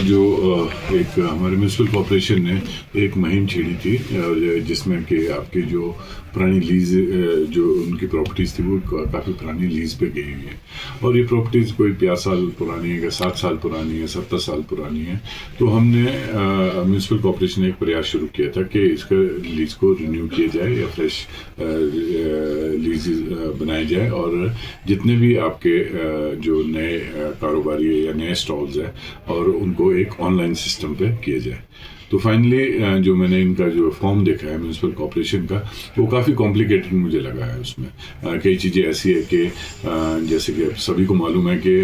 जो एक हमारे म्यूनसिपल कॉरपोरेशन ने एक मुहिम छेड़ी थी और जिसमें कि आपकी जो पुरानी लीज जो उनकी प्रॉपर्टीज़ थी वो काफ़ी पुरानी लीज पे गई हुई है और ये प्रॉपर्टीज़ कोई 50 साल पुरानी है, 7 साल पुरानी है, 70 साल पुरानी है। तो हमने म्यूनसिपल कॉरपोरेशन ने एक प्रयास शुरू किया था कि इसका लीज को रिन्यू किया जाए या फ्रेश लीज बनाए जाए और जितने भी आपके जो नए कारोबारी है या नए स्टॉल्स है और उनको एक ऑनलाइन सिस्टम पे किया जाए। तो फाइनली जो मैंने इनका जो फॉर्म देखा है म्यूनसिपल कॉरपोरेशन का वो काफ़ी कॉम्प्लिकेटेड मुझे लगा है। उसमें कई चीज़ें ऐसी है कि जैसे कि सभी को मालूम है कि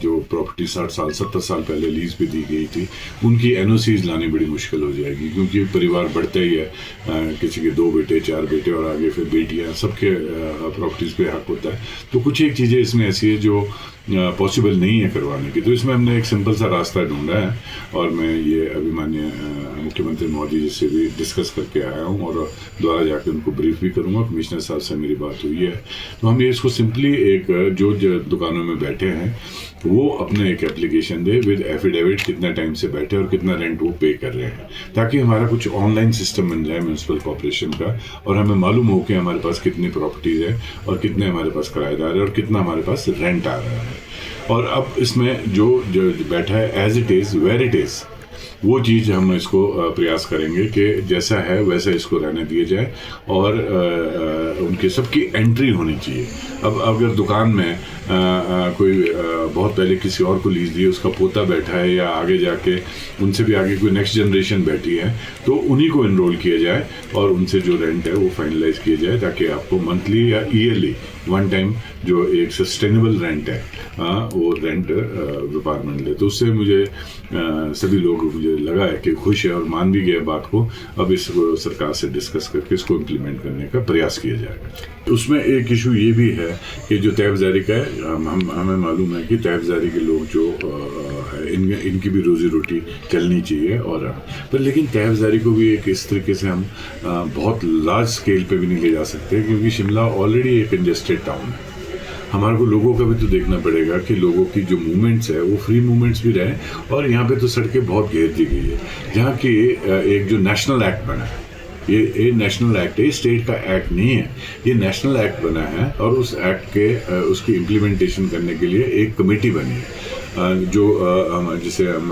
जो प्रॉपर्टी 60 साल 70 साल पहले लीज पे दी गई थी उनकी एनओसीज लानी बड़ी मुश्किल हो जाएगी क्योंकि परिवार बढ़ता ही है, किसी के 2 बेटे 4 बेटे और आगे फिर बेटियाँ, सबके प्रॉपर्टीज़ पे हक होता है। तो कुछ एक चीज़ें इसमें ऐसी है जो पॉसिबल नहीं है करवाने की। तो इसमें हमने एक सिंपल सा रास्ता ढूंढा है और मैं ये अभी माननीय मुख्यमंत्री मोदी जी से भी डिस्कस करके आया हूँ और दोबारा जाकर उनको ब्रीफ भी करूँगा। कमिश्नर साहब से मेरी बात हुई है तो हम ये इसको सिंपली एक जो दुकानों में बैठे हैं वो अपने एक एप्लीकेशन दे विद एफिडेविट कितना टाइम से बैठे और कितना रेंट वो पे कर रहे हैं ताकि हमारा कुछ ऑनलाइन सिस्टम बन जाए म्यूनसिपल कॉरपोरेशन का और हमें मालूम हो कि हमारे पास कितनी प्रॉपर्टीज़ है और कितने हमारे पास किराएदार है और कितना हमारे पास रेंट आ रहा है। और अब इसमें जो बैठा है as it is where it is वो चीज़ हम इसको प्रयास करेंगे कि जैसा है वैसा इसको रहने दिया जाए और उनके सबकी एंट्री होनी चाहिए। अब अगर दुकान में कोई बहुत पहले किसी और को लीज दी, उसका पोता बैठा है या आगे जाके उनसे भी आगे कोई नेक्स्ट जनरेशन बैठी है तो उन्हीं को इनरोल किया जाए और उनसे जो रेंट है वो फाइनलाइज किया जाए ताकि आपको मंथली या ईयरली वन टाइम जो एक सस्टेनेबल रेंट है वो रेंट डिपार्टमेंट ले। तो उससे मुझे सभी लोग मुझे लगा है कि खुश है और मान भी गए बात को। अब इसको सरकार से डिस्कस करके इसको इम्प्लीमेंट करने का प्रयास किया जाएगा। उसमें एक इशू ये भी है कि जो तहफ़्ज़ारी का है हमें मालूम है कि तहफ़्ज़ारी के लोग जो इनकी भी रोज़ी रोटी चलनी चाहिए और पर लेकिन तहफ़्ज़ारी को भी एक इस तरीके से हम बहुत लार्ज स्केल पे भी नहीं ले जा सकते क्योंकि शिमला ऑलरेडी एक कंजेस्टेड टाउन है। हमारे को लोगों का भी तो देखना पड़ेगा कि लोगों की जो मूवमेंट्स है वो फ्री मूवमेंट्स भी रहे और यहाँ पे तो सड़कें बहुत घेर दी गई है जहाँ की एक जो नेशनल एक्ट बना है ये नेशनल एक्ट है, स्टेट का एक्ट नहीं है, ये नेशनल एक्ट बना है और उस एक्ट के उसकी इम्प्लीमेंटेशन करने के लिए एक कमेटी बनी है जो जिसे हम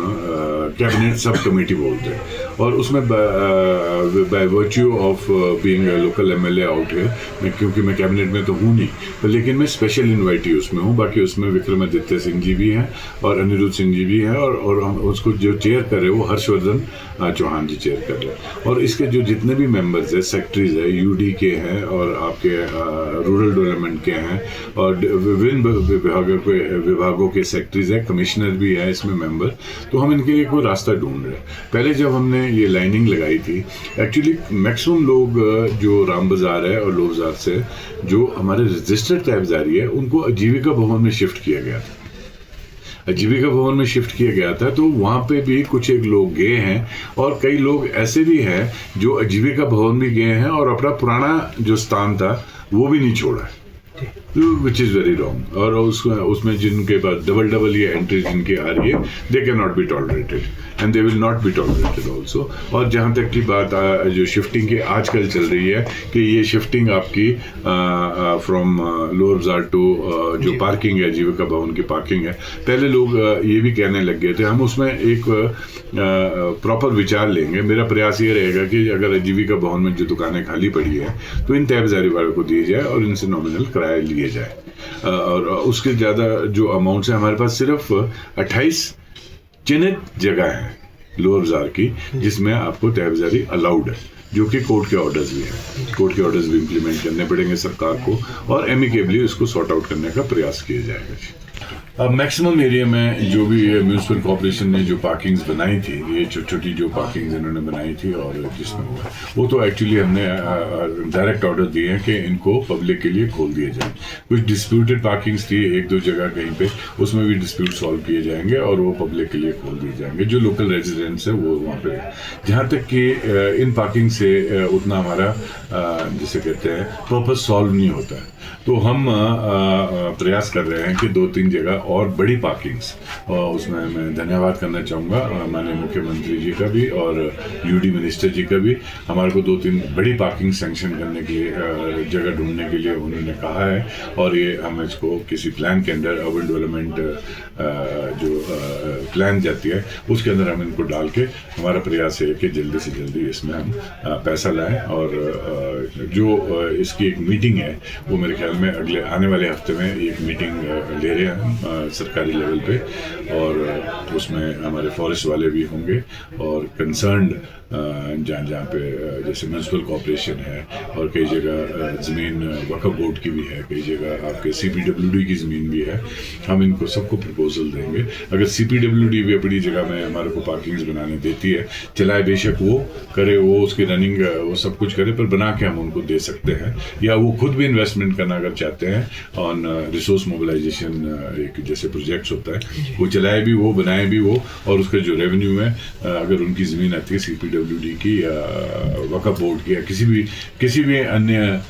कैबिनेट सब कमेटी बोलते हैं और उसमें by virtue of being local MLA out है क्योंकि मैं कैबिनेट में तो हूँ नहीं तो लेकिन मैं स्पेशल इन्वाइटी उसमें हूँ। बाकी उसमें विक्रमादित्य सिंह जी भी हैं और अनिरुद्ध सिंह जी भी हैं और हम उसको जो चेयर कर रहे हैं वो हर्षवर्धन चौहान जी चेयर कर रहे हैं और इसके जो जितने भी मेंबर्स हैं, सेक्रेटरीज है, यूडी के हैं और आपके रूरल डेवलपमेंट के हैं और विभिन्न विभागों के सेक्रेटरीज हैं, कमिश्नर भी है इसमें मेंबर। तो हम इनके लिए कोई रास्ता ढूंढ रहे हैं। पहले जब हमने ये लाइनिंग लगाई थी एक्चुअली मैक्सिमम लोग जो राम बाजार है और लोग बाजार से जो हमारे रजिस्टर्ड तहफ़्ज़ारी है उनको आजीविका भवन में शिफ्ट किया गया था। आजीविका भवन में शिफ्ट किया गया था तो वहाँ पे भी कुछ एक लोग गए हैं और कई लोग ऐसे भी हैं जो आजीविका भवन में गए हैं और अपना पुराना जो स्थान था वो भी नहीं छोड़ा है विच इज़ वेरी रॉन्ग। और उसमें जिनके पास डबल ये एंट्री जिनकी आ रही है they can not be tolerated and they will not be tolerated also. और जहाँ तक की बात जो शिफ्टिंग की आजकल चल रही है कि ये शिफ्टिंग आपकी फ्रॉम लोअर बाजार टू जो पार्किंग है जीविका भवन की पार्किंग है, पहले लोग ये भी कहने लग गए थे। हम उसमें एक प्रॉपर विचार लेंगे। मेरा प्रयास ये रहेगा कि अगर जीविका भवन में जो दुकानें खाली पड़ी है तो इन तहफ़्ज़ारी वालों को दिए जाए और इनसे नॉमिनल किराया लिए जाए और उसके ज़्यादा जो अमाउंट्स है हमारे पास सिर्फ 28 चिन्हित जगह है लोअर बाजार की जिसमें आपको तहफ़्ज़ारी अलाउड है जो कि कोर्ट के ऑर्डर्स भी हैं। कोर्ट के ऑर्डर्स भी इम्प्लीमेंट करने पड़ेंगे सरकार को और एमिकेबली उसको सॉर्ट आउट करने का प्रयास किया जाएगा। अब मैक्सिमम एरिया में जो भी म्यूनसिपल कॉरपोरेशन ने जो पार्किंग्स बनाई थी, ये छोटी छोटी जो पार्किंग्स इन्होंने बनाई थी और जिसमें वो तो एक्चुअली हमने डायरेक्ट ऑर्डर दिए हैं कि इनको पब्लिक के लिए खोल दिए जाए। कुछ डिस्प्यूटेड पार्किंग्स थी 1-2 जगह कहीं पे, उसमें भी डिस्प्यूट सॉल्व किए जाएंगे और वो पब्लिक के लिए खोल दिए जाएंगे। जो लोकल रेजिडेंट्स है वो वहाँ पे, जहाँ तक कि इन पार्किंग से उतना हमारा जिसे कहते हैं पर्पस सॉल्व नहीं होता है, तो हम प्रयास कर रहे हैं कि 2-3 जगह और बड़ी पार्किंग्स, उसमें मैं धन्यवाद करना चाहूँगा माननीय मुख्यमंत्री जी का भी और यूडी मिनिस्टर जी का भी। हमारे को 2-3 बड़ी पार्किंग सैंक्शन करने के लिए, जगह ढूंढने के लिए उन्होंने कहा है, और ये हम इसको किसी प्लान के अंदर, अर्बन डेवलपमेंट जो प्लान जाती है उसके अंदर हम इनको डाल के, हमारा प्रयास है कि जल्दी से जल्दी इसमें हम पैसा लाएं। और जो इसकी एक मीटिंग है वो मेरे ख्याल में अगले आने वाले हफ्ते में एक मीटिंग ले रहे हैं हम सरकारी लेवल पे, और उसमें हमारे फॉरेस्ट वाले भी होंगे और कंसर्न्ड जहाँ पे जैसे म्यूनसिपल कॉर्पोरेशन है, और कई जगह ज़मीन वक्फ बोर्ड की भी है, कई जगह आपके CPWD की ज़मीन भी है। हम इनको सबको प्रपोजल देंगे। अगर CPWD भी अपनी जगह में हमारे को पार्किंग्स बनाने देती है, चलाए बेशक वो करे, वो उसकी रनिंग वो सब कुछ करे, पर बना के हम उनको दे सकते हैं, या वो खुद भी इन्वेस्टमेंट करना अगर चाहते हैं ऑन रिसोर्स मोबिलाइजेशन, एक जैसे प्रोजेक्ट्स होता है, वो चलाए भी वो, बनाए भी वो, और उसका जो रेवेन्यू है अगर उनकी ज़मीन आती है CPWD की या वक्फ बोर्ड की या किसी भी अन्य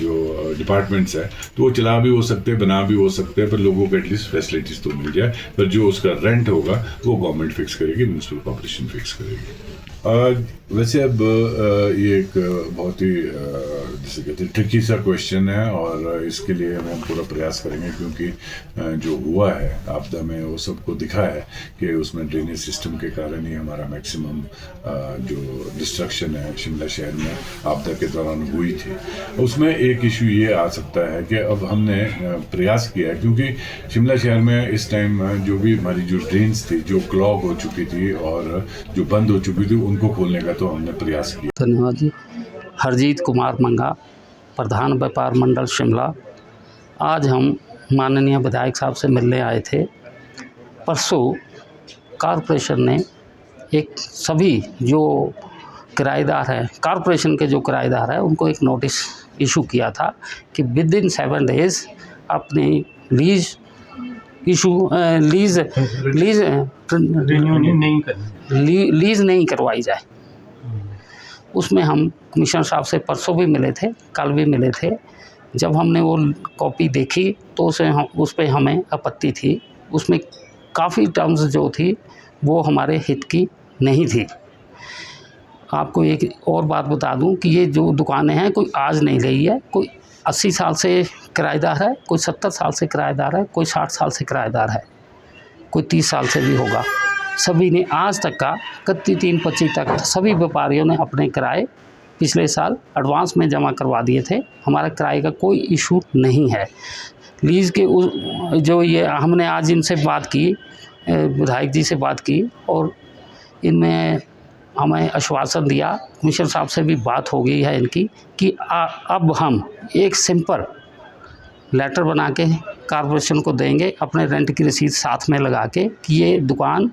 जो डिपार्टमेंट्स है, तो वो चला भी हो सकते हैं, बना भी हो सकते हैं, पर लोगों को एटलीस्ट फैसिलिटीज़ तो मिल जाए। पर जो उसका रेंट होगा वो गवर्नमेंट फिक्स करेगी, म्यूनसिपल कॉर्पोरेशन फिक्स करेगी। वैसे अब ये एक बहुत ही जैसे कहते हैं ट्रिकी सा क्वेश्चन है, और इसके लिए हम पूरा प्रयास करेंगे, क्योंकि जो हुआ है आपदा में वो सबको दिखा है कि उसमें ड्रेनेज सिस्टम के कारण ही हमारा मैक्सिमम जो डिस्ट्रक्शन है शिमला शहर में आपदा के दौरान हुई थी। उसमें एक इशू ये आ सकता है कि अब हमने प्रयास किया है, क्योंकि शिमला शहर में इस टाइम जो भी हमारी जो ड्रेन्स थी जो क्लॉग हो चुकी थी और जो बंद हो चुकी थी, उनको खोलने का तो हमने प्रयास किया। धन्यवाद जी। हरजीत कुमार मंगा, प्रधान व्यापार मंडल शिमला। आज हम माननीय विधायक साहब से मिलने आए थे। परसों कॉरपोरेशन ने एक सभी जो किराएदार हैं, कॉरपोरेशन के जो किराएदार हैं, उनको एक नोटिस इशू किया था कि विद इन 7 डेज़ अपनी लीज नहीं करवाई जाए। उसमें हम कमिश्नर साहब से परसों भी मिले थे, कल भी मिले थे। जब हमने वो कॉपी देखी तो उस पर हमें आपत्ति थी। उसमें काफ़ी टर्म्स जो थी वो हमारे हित की नहीं थी। आपको एक और बात बता दूं कि ये जो दुकानें हैं कोई आज नहीं गई है, कोई 80 साल से किराएदार है, कोई 70 साल से किराएदार है, कोई 60 साल से किराएदार है, कोई 30 साल से भी होगा। सभी ने आज तक का 31-25 तक सभी व्यापारियों ने अपने किराए पिछले साल एडवांस में जमा करवा दिए थे। हमारा किराए का कोई इशू नहीं है। लीज़ के जो ये हमने आज इनसे बात की, विधायक जी से बात की, और इनमें हमें आश्वासन दिया, कमिश्नर साहब से भी बात हो गई है इनकी, कि अब हम एक सिंपल लेटर बना के कॉरपोरेशन को देंगे, अपने रेंट की रसीद साथ में लगा के, कि ये दुकान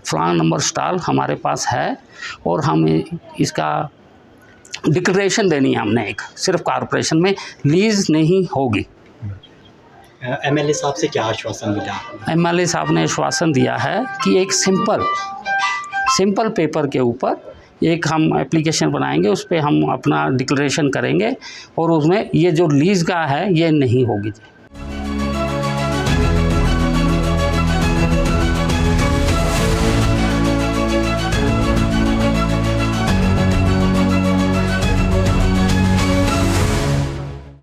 फलाना नंबर स्टॉल हमारे पास है, और हम इसका डिक्लेरेशन देनी है हमने एक, सिर्फ कॉरपोरेशन में लीज़ नहीं होगी। MLA साहब से क्या आश्वासन मिला? MLA साहब ने आश्वासन दिया है कि एक सिंपल पेपर के ऊपर एक हम एप्लीकेशन बनाएंगे, उस पर हम अपना डिक्लेरेशन करेंगे, और उसमें ये जो लीज़ का है ये नहीं होगी।